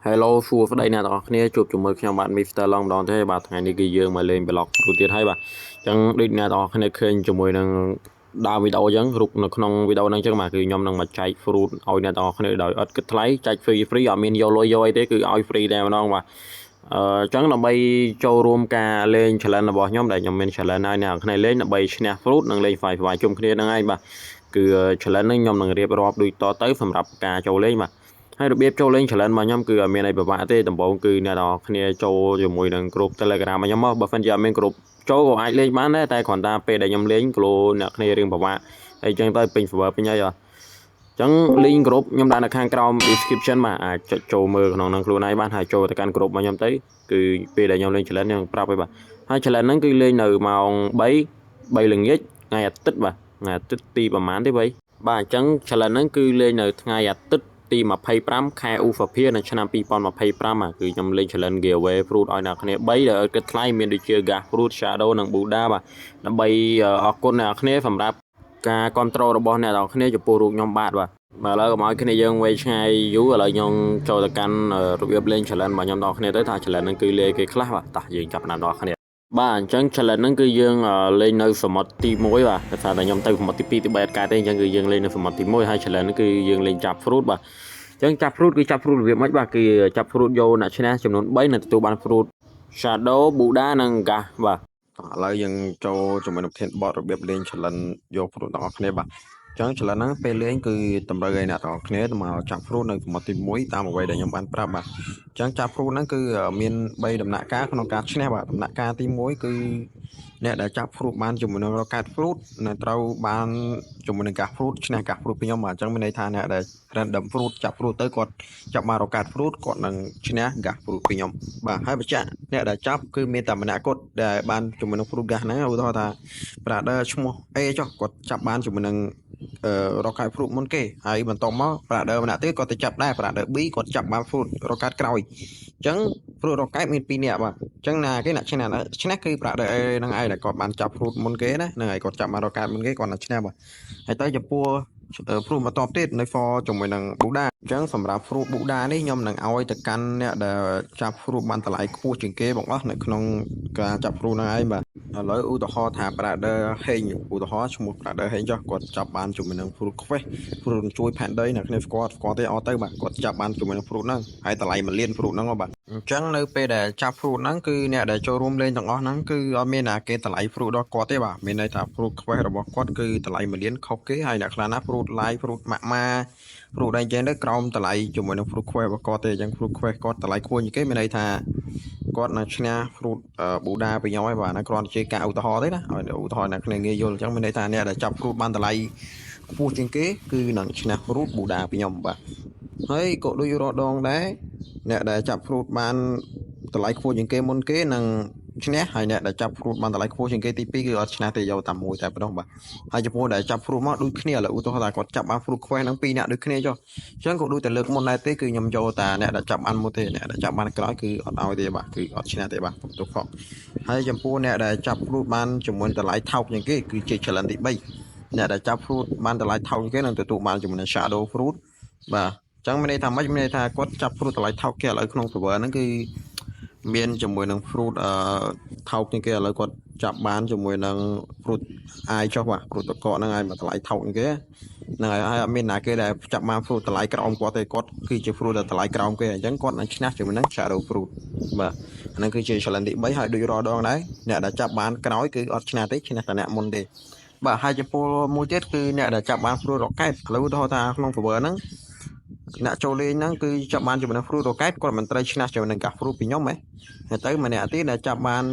Hello សួស្តីអ្នកទាំងអស់គ្នាជួបជាមួយខ្ញុំបាទ Mr. Long ម្ដងទេបាទថ្ងៃនេះគឺយើងមកលេង blog ព្រោះទៀតហើយបាទអញ្ចឹងដូចអ្នកទាំងអស់គ្នាឃើញជាមួយនឹងដើមវីដេអូអញ្ចឹងរូបនៅក្នុងវីដេអូហ្នឹងអញ្ចឹងបាទគឺខ្ញុំនឹងមកចែក fruit ឲ្យអ្នកទាំងអស់គ្នាដោយឥតគិតថ្លៃចែក free អត់មានយកលុយយកអីទេគឺឲ្យ free តែម្ដងបាទអញ្ចឹងដើម្បីចូលរួមការលេង challenge របស់ខ្ញុំដែលខ្ញុំមាន challenge ឲ្យអ្នកទាំងអស់គ្នាលេងដើម្បីឈ្នះ fruit និងលេង Five ជុំគ្នាហ្នឹងឯងបាទគឺ challenge នេះខ្ញុំនឹងរៀបរាប់ដូចតទៅសម្រាប់ការចូលលេងបាទហើយរបៀបចូលលេង challenge របស់ខ្ញុំគឺអត់មានអីពិបាកទេដំបូងគឺអ្នកនរគ្នាចូលជាមួយនឹង group Telegram របស់ខ្ញុំមកបើមិនជាអត់មាន group ចូលក៏អាចលេងបានដែរតែគ្រាន់តែពេលដែលខ្ញុំលេងគីឡូអ្នកគ្នារៀងពិបាកហើយអញ្ចឹងទៅពេញ server ពេញហើយអញ្ចឹង link group ខ្ញុំដាក់នៅខាងក្រោម description បាទអាចចុចចូលមើលក្នុងហ្នឹងខ្លួនឯងបានហើយចូលទៅកាន់ group របស់ខ្ញុំទៅគឺពេលដែលខ្ញុំលេង challenge ខ្ញុំប្រាប់ឲ្យបាទហើយ challenge ហ្នឹងគឺលេងនៅម៉ោង3ល្ងាចថ្ងៃអាទិត្យបាទថ្ងៃអាទិត្យទីប្រហែលទេបាទអញ្ចឹង challenge ហ្នឹងគឺលេងនៅថ្ងៃអាទិត្យទី25ខែឧសភានៅឆ្នាំ2025គឺខ្ញុំលេង challenge giveaway fruit ឲ្យអ្នកគ្នា3ដែលគិតថ្លៃមានដូចជា gas fruit shadow និង buddha បាទដើម្បីអរគុណអ្នកគ្នាសម្រាប់ការគ្រប់គ្រងរបស់អ្នកនរគ្នាចំពោះរូបខ្ញុំបាទឥឡូវកុំឲ្យគ្នាយើងវែងឆ្ងាយយូរឥឡូវខ្ញុំចូលទៅកាន់របៀបលេង challenge របស់ខ្ញុំដល់គ្នាទៅថា challenge ហ្នឹងគឺលេងគេខ្លះបាទតោះយើងចាប់តាមដល់គ្នាបាទអញ្ចឹង challenge ហ្នឹងគឺយើងលេងនៅសមុទ្រទី1បាទតែថាតែខ្ញុំទៅសមុទ្រទី2ទី3អត់កើតទេអញ្ចឹងគឺយើងលេងនៅសមុទ្រទី1ហើយ challenge ហ្នឹងគឺយើងលេងចាប់ fruit បាទអញ្ចឹងចាប់ fruit គឺចាប់ fruit របៀបម៉េចបាទគឺចាប់ fruit យកអ្នកឈ្នះចំនួន3នឹងទទួលបាន fruit shadow buddha និង gas បាទឥឡូវយើងចូលជាមួយនឹងប្រធានបទរបៀបលេង challenge យក fruit ទាំងអស់គ្នាបាទអញ្ចឹង challenge ហ្នឹងពេលលេងគឺតម្រូវឲ្យអ្នកទាំងអស់គ្នាមកចាប់ fruit នៅសមុទ្រទី1តាមអ្វីដែលខ្ញុំបានប្រាប់បាទអញ្ចឹងចាប់ fruit ហ្នឹងគឺមាន3ដំណាក់កាលក្នុងការឈ្នះបាទដំណាក់កាលទី1គឺអ្នកដែលចាប់ fruit បានជាមួយនឹង rocket fruit នឹងត្រូវបានជាមួយនឹង gas fruit ឈ្នះ gas fruit ពីខ្ញុំបាទអញ្ចឹងមានន័យថាអ្នកដែល random fruit ចាប់ fruit ទៅគាត់ចាប់បាន rocket fruit គាត់នឹងឈ្នះ gas fruit ពីខ្ញុំបាទហើយបញ្ជាក់អ្នកដែលចាប់គឺមានតែម្នាក់គាត់ដែលបានជាមួយនឹង fruit gas ហ្នឹងឧទាហរណ៍ថា brother ឈ្មោះ A ចុះគាត់ចាប់បានជាមួយនឹងrocket fruit មុនគេហើយបន្តមក brother ម្នាក់ទៀតគាត់ទៅចាប់ដែរ brother B គាត់ចាប់បាន fruit rocket ក្រោយអញ្ចឹង fruit rocket មាន2នាក់បាទអញ្ចឹងណាគេអ្នកឈ្នះគឺ brother A ហ្នឹងឯងដែលគាត់បានចាប់ fruit មុនគេណាហ្នឹងហើយគាត់ចាប់បាន rocket មុនគេគាត់នឹងឈ្នះបាទហើយទៅចំពោះ fruit បន្តទៀតនៅ for ជាមួយនឹង Buddha អញ្ចឹងសម្រាប់ fruit Buddha នេះខ្ញុំនឹងឲ្យទៅកាន់អ្នកដែលចាប់ fruit បានតម្លៃខ្ពស់ជាងគេបងអស់នៅក្នុងការចាប់ fruit ហ្នឹងឯងបាទឥឡូវឧទាហរណ៍ថា brother ហេងឧទាហរណ៍ឈ្មោះ brother ហេងចុះគាត់ចាប់បានជាមួយនឹង fruit quest fruit ជួយផែនដីអ្នកគ្នាស្គាល់ទេអត់ទៅបាទគាត់ចាប់បានជាមួយនឹង fruit ហ្នឹងហើយតម្លៃ1លាន fruit ហ្នឹងបាទអញ្ចឹងនៅពេលដែលចាប់ fruit ហ្នឹងគឺអ្នកដែលចូលរួមលេងទាំងអស់ហ្នឹងគឺអត់មានណាគេតម្លៃ fruit ដល់គាត់ទេបាទមានន័យថា fruit quest របស់គាត់គឺតម្លៃ1លានខុសគេហើយអ្នកខ្លះណា fruit live fruit ម៉ាក់ម៉ា fruit ដែរអញ្ចឹងទៅក្រោមតម្លៃជាមួយនឹង fruit quest របស់គាត់ទេអញ្ចឹង fruit quest គាត់តម្លៃខ្ពស់ជាងគេមានន័យថាគាត់នឹងឈ្នះ fruit Buddha ពីខ្ញុំហើយបាទណាគ្រាន់តែជាការឧទាហរណ៍ទេណាឧទាហរណ៍អ្នកគ្នាងាយយល់អញ្ចឹងមានន័យថាអ្នកដែលចាប់ fruit បានតម្លៃខ្ពស់ជាងគេគឺនឹងឈ្នះ fruit Buddha ពីខ្ញុំបាទហើយក៏ដូចរាល់ដងដែរអ្នកដែលចាប់ fruit បានតម្លៃខ្ពស់ជាងគេមុនគេនឹងឈ្នះហើយអ្នកដែលចាប់ fruit បានតម្លៃខ្ពស់ជាងគេទី2គឺអត់ឈ្នះទេយកតែមួយតែប៉ុណ្ណោះបាទហើយចំពោះដែលចាប់ fruit មកដូចគ្នាឥឡូវឧទាហរណ៍ថាគាត់ចាប់បាន fruit quest ហ្នឹង2អ្នកដូចគ្នាចុះអញ្ចឹងក៏ដូចតែលើកមុនដែរទេគឺខ្ញុំយកតែអ្នកដែលចាប់បានមុនទេអ្នកដែលចាប់បានក្រោយគឺអត់ឲ្យទេបាទគឺអត់ឈ្នះទេបាទទុកខកហើយចំពោះអ្នកដែលចាប់ fruit បានជាមួយតម្លៃថោកជាងគេគឺជា challenge ទី3អ្នកដែលចាប់ fruit បានតម្លៃថោកជាងគេនឹងទទួលបានជាមួយនឹង shadow fruit បាទអញ្ចឹងមានន័យថាម៉េចមានន័យថាគាត់ចាប់ fruit តម្លៃថោកគេឥឡូវក្នុង server ហ្នឹងគឺមានជាមួយនឹង fruit ថោកជាងគេឥឡូវគាត់ចាប់បានជាមួយនឹង fruit អាយចុះបាទ fruit តកកហ្នឹងហើយមកតម្លៃថោកជាងគេហ្នឹងហើយអត់មានណាគេដែលចាប់បាន fruit តម្លៃក្រោមគាត់ទេគាត់គឺជា fruit ដែលតម្លៃក្រោមគេអញ្ចឹងគាត់នឹងឈ្នះជាមួយនឹង shadow fruit បាទហ្នឹងគឺជា challenge ទី3ហើយដូចរាល់ដងដែរអ្នកដែលចាប់បានក្រោយគឺអត់ឈ្នះទេឈ្នះតែអ្នកមុនទេបាទហើយចំពោះមួយទៀតគឺអ្នកដែលចាប់បាន fruit rocket ឥឡូវឧទាហរណ៍ថាក្នុង server ហ្នឹងអ្នកចូលលេងហ្នឹងគឺចាប់បានជាមួយនឹង fruit rocket គាត់មិនត្រូវឈ្នះជាមួយនឹង gas fruit ពីខ្ញុំហ៎ហើយទៅម្នាក់ទៀតដែលចាប់បាន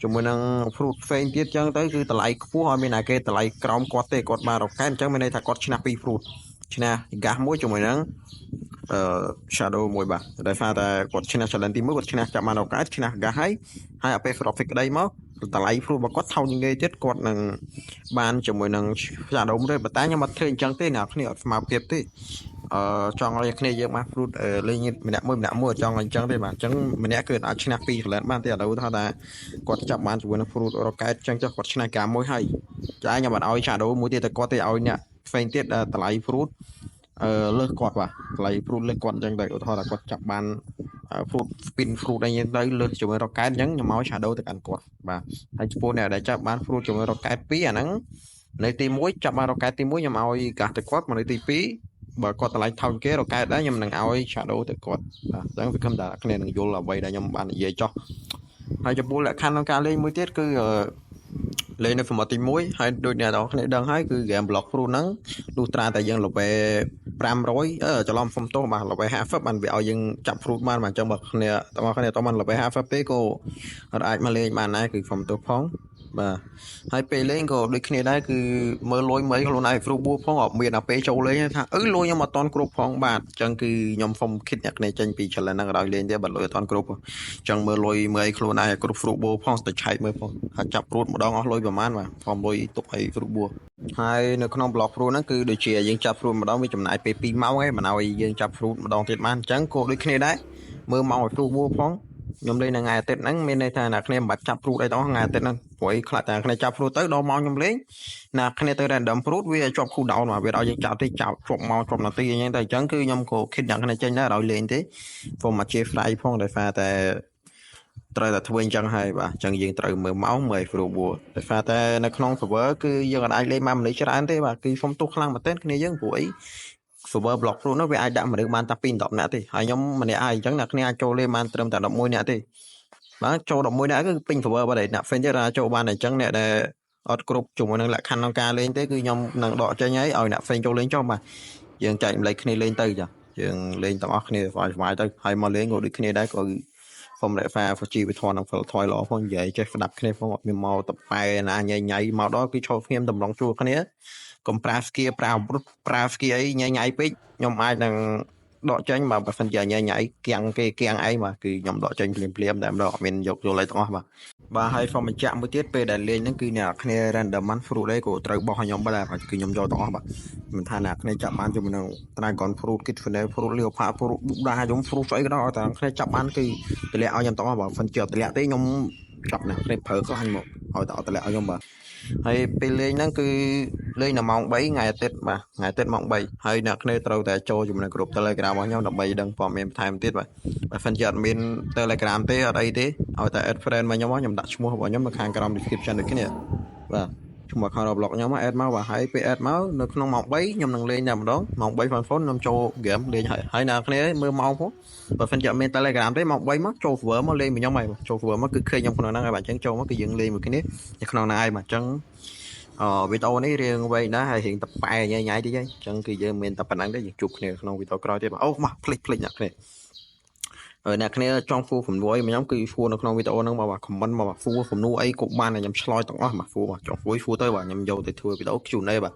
ជាមួយនឹង fruit ផ្សេងទៀតចឹងទៅគឺតម្លៃខ្ពស់ឲ្យមានណាគេតម្លៃក្រោមគាត់ទេគាត់បាន rocket អញ្ចឹងមានន័យថាគាត់ឈ្នះ2 fruit ឈ្នះ gas មួយជាមួយនឹងshadow មួយបាទដោយសារតែគាត់ឈ្នះ challenge ទី1គាត់ឈ្នះចាប់បាន rocket ឈ្នះ gas ហើយអាពេល profit ក្តីមកតម្លៃ fruit របស់គាត់ថោកជាងគេទៀតគាត់នឹងបានជាមួយនឹង shadow មួយទេប៉ុន្តែខ្ញុំអត់ធ្វើអញ្ចឹងទេអ្នកគ្នាអត់ស្មើភាពទេចង់ឲ្យគ្នាយើងបាន fruit លេងម្នាក់មួយចង់ឲ្យអញ្ចឹងទេបាទអញ្ចឹងម្នាក់គឺអាចឈ្នះ2 challenge បានទេឥឡូវថាគាត់ចាប់បានជាមួយនឹង fruit rocket អញ្ចឹងចុះគាត់ឈ្នះការមួយហើយចាខ្ញុំអត់ឲ្យ shadow មួយទៀតទៅគាត់ទេឲ្យអ្នកផ្សេងទៀតតម្លៃ fruit លើសគាត់បាទកន្លែង fruit លើសគាត់អញ្ចឹងទៅឧទាហរណ៍ថាគាត់ចាប់បាន fruit spin fruit អីហ្នឹងទៅលើសជាមួយ rocket អញ្ចឹងខ្ញុំឲ្យ shadow ទៅកាន់គាត់បាទហើយចំពោះអ្នកដែលចាប់បាន fruit ជាមួយ rocket 2អាហ្នឹងនៅទី1ចាប់បាន rocket ទី1ខ្ញុំឲ្យ gas ទៅគាត់មកនៅទី2បើគាត់តម្លៃថោកគេ rocket ដែរខ្ញុំនឹងឲ្យ shadow ទៅគាត់បាទអញ្ចឹងវាគឹមតែគ្នានឹងយល់អ្វីដែលខ្ញុំបាននិយាយចោះហើយចំពោះលក្ខខណ្ឌក្នុងការលេងមួយទៀតគឺលេងនៅ format ទី1ហើយដូចអ្នកនរគ្នាដឹងហើយគឺ game block fruit ហ្នឹងលុះត្រាតែយើង level 500ច្រឡំសុំទោសបាទ level 50បានវាឲ្យយើងចាប់ fruit បានអញ្ចឹងបើគ្នាទាំងអស់គ្នាតបាន level 50ទេក៏អាចមកលេងបានដែរគឺសុំទោសផងបាទហើយពេលលេងក៏ដូចគ្នាដែរគឺមើលលុយមើលខ្លួនឯង fruit បួផងអត់មានដល់ពេលចូលលេងថាលុយខ្ញុំអត់តន់គ្រប់ផងបាទអញ្ចឹងគឺខ្ញុំសុំគិតអ្នកគ្នាចេញពី challenge ហ្នឹងឲ្យលេងទេបើលុយអត់តន់គ្រប់អញ្ចឹងមើលលុយមើលខ្លួនឯងគ្រប់ fruit បួផងទៅឆែកមើលផងហើយចាប់ fruit ម្ដងអស់លុយប្រហែលបាទធំលុយទុកឲ្យ fruit បួហើយនៅក្នុង block fruit ហ្នឹងគឺដូចជាយើងចាប់ fruit ម្ដងវាចំណាយពេល2ម៉ោងឯងមិនឲ្យយើងចាប់ fruit ម្ដងទៀតបានអញ្ចឹងក៏ដូចគ្នាដែរមើលម៉ោងឲ្យ fruit បួផងខ្ញុំលេងនៅថ្ងៃអាទិត្យហ្នឹងមានន័យថាអ្នកគ្នាមិនបាច់ចាប់ fruit អីទាំងអស់ថ្ងៃអាទិត្យហ្នឹងព្រោះខ្លាចតែអ្នកគ្នាចាប់ fruit ទៅដល់ម៉ោងខ្ញុំលេងអ្នកគ្នាទៅ random fruit វាជាប់ cool down មកវាឲ្យយើងចាប់ទេចាប់ជាប់ម៉ោងជាប់នាទីអញ្ចឹងទៅអញ្ចឹងគឺខ្ញុំក៏គិតអ្នកគ្នាចេញដែរឲ្យលេងទេព្រោះមកជា fly ផងដោយសារតែត្រូវតែធ្វើអញ្ចឹងហើយបាទអញ្ចឹងយើងត្រូវមើលម៉ោងមើល fruit បួដោយសារតែនៅក្នុង server គឺយើងអាចលេងបានមនុស្សច្រើនទេបាទគឺសុំទោសខ្លាំងមែនទែនគ្នាយើងព្រោះអី server block fruit នោះវាអាចដាក់មនុស្សបានតែ2 10នាក់ទេហើយខ្ញុំម្នាក់ឯងអញ្ចឹងអ្នកគ្នាអាចចូលលេងបានត្រឹមតែ11នាក់ទេបាទចូល11នាក់គឺពេញ server បាត់ហើយអ្នក fan ទៀតចូលបានតែអញ្ចឹងអ្នកដែលអត់គ្រប់ជាមួយនឹងលក្ខខណ្ឌក្នុងការលេងទេគឺខ្ញុំនឹងដកចេញហើយឲ្យអ្នក fan ចូលលេងចុះបាទយើងចែកម្លែកគ្នាលេងទៅចាយើងលេងទាំងអស់គ្នាស្វាយទៅហើយមកលេងក៏ដូចគ្នាដែរក៏ខ្ញុំរក្សាជីវធម៌និង ថយល្អផងនិយាយចេះស្ដាប់គ្នាផងអត់មានមកតប៉ែណាញ៉ៃញ៉ៃមកដល់គឺឈរគ្នាតម្រង់ជួរគ្នាកុំប្រើស្គៀប្រើអាវុធប្រើស្គៀអីញ៉ៃញ៉ៃពេកខ្ញុំអាចនឹងដកចេញបើមិនជាញ៉ៃញ៉ៃគៀងគេគៀងឯងបាទគឺខ្ញុំដកចេញភ្លាមតែម្ដងអត់មានយកយល់អីទាំងអស់បាទហើយសូមបញ្ជាក់មួយទៀតពេលដែលលេងហ្នឹងគឺអ្នកគ្នា random man fruit អីក៏ត្រូវបោះឲ្យខ្ញុំបាទគឺខ្ញុំយកទាំងអស់បាទមិនថាអ្នកគ្នាចាប់បានជាមួយនឹង dragon fruit kidney fruit leopard fruit បុកដាខ្ញុំ fruit ស្អីក៏ដោយតែអ្នកគ្នាចាប់បានគឺតម្លាក់ឲ្យខ្ញុំទាំងអស់បាទមិនជាប់តម្លាក់ទេខ្ញុំចាប់អ្នកគ្នាប្រើខ្លាញ់មកឲ្យតែតម្លាក់ឲ្យខ្ញុំបាទហើយពេលលេងហ្នឹងគឺលេងនៅម៉ោង3ថ្ងៃអាទិត្យបាទថ្ងៃអាទិត្យម៉ោង3ហើយអ្នកគ្នាត្រូវតែចូលជាមួយនឹង group Telegram របស់ខ្ញុំដើម្បីដឹងព័ត៌មានបន្ថែមទៀតបាទបើសិនជាអត់មាន Telegram ទេអត់អីទេឲ្យតែ add friend មកខ្ញុំដាក់ឈ្មោះរបស់ខ្ញុំនៅខាងក្រោម description ដូចគ្នាបាទឈ្មោះ account Roblox ខ្ញុំ add មកបាទហើយពេល add មកនៅក្នុងម៉ោង3ខ្ញុំនឹងលេងតែម្ដងម៉ោង3 phone ខ្ញុំចូល game លេងហើយអ្នកគ្នាមើលម៉ោងផងបើសិនជាអត់មាន Telegram ទេម៉ោង3មកចូល server មកលេងមួយខ្ញុំហើយចូល server មកគឺឃើញខ្ញុំក្នុងហ្នឹងហើយបាទអញ្ចឹងចូលមកគឺយើងលេងមួយគ្នានៅក្នុងហ្នឹងហើយបាទអញ្ចឹងវីដេអូនេះរៀងវែងដែរហើយរៀងតប៉ែញ៉ៃញ៉ៃតិចហើយអញ្ចឹងគឺយើងមានតែប៉ុណ្្នឹងទេយើងជួបគ្នាក្នុងវីដេអូក្រោយទៀតបាទអូមកភ្លេចអ្នកគ្នាអ្នកគ្នាចង់ full សំណួរអីខ្ញុំគឺ full នៅក្នុងវីដេអូហ្នឹងមកបាទ comment មកបាទ full សំណួរអីក៏បានខ្ញុំឆ្លើយទាំងអស់បាទ full បាទចង់ full ទៅបាទខ្ញុំយកទៅធ្វើវីដេអូ Q&A បាទ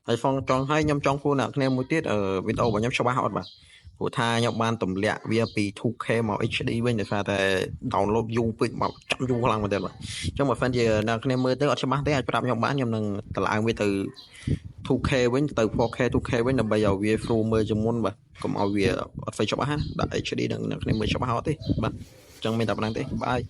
ហើយចង់ឲ្យខ្ញុំចង់ full អ្នកគ្នាមួយទៀតវីដេអូរបស់ខ្ញុំច្បាស់អត់បាទព្រោះថាខ្ញុំបានទម្លាក់វាពី 2K មក HD វិញដោយសារតែ download យូរពេកមកចាំយូរខ្លាំងមែនទេបាទអញ្ចឹងបើសិនជាអ្នកគ្នាមើលទៅអត់ច្បាស់ទេអាចប្រាប់ខ្ញុំបានខ្ញុំនឹងតម្លើងវាទៅ 2K វិញទៅ 4K 2K វិញដើម្បីឲ្យវា full មើលជាងមុនបាទកុំឲ្យវាអត់ស្អីច្បាស់ណាដាក់ HD នឹងអ្នកគ្នាមើលច្បាស់អត់ទេបាទអញ្ចឹងមានតែប៉ុណ្្នឹងទេបាយ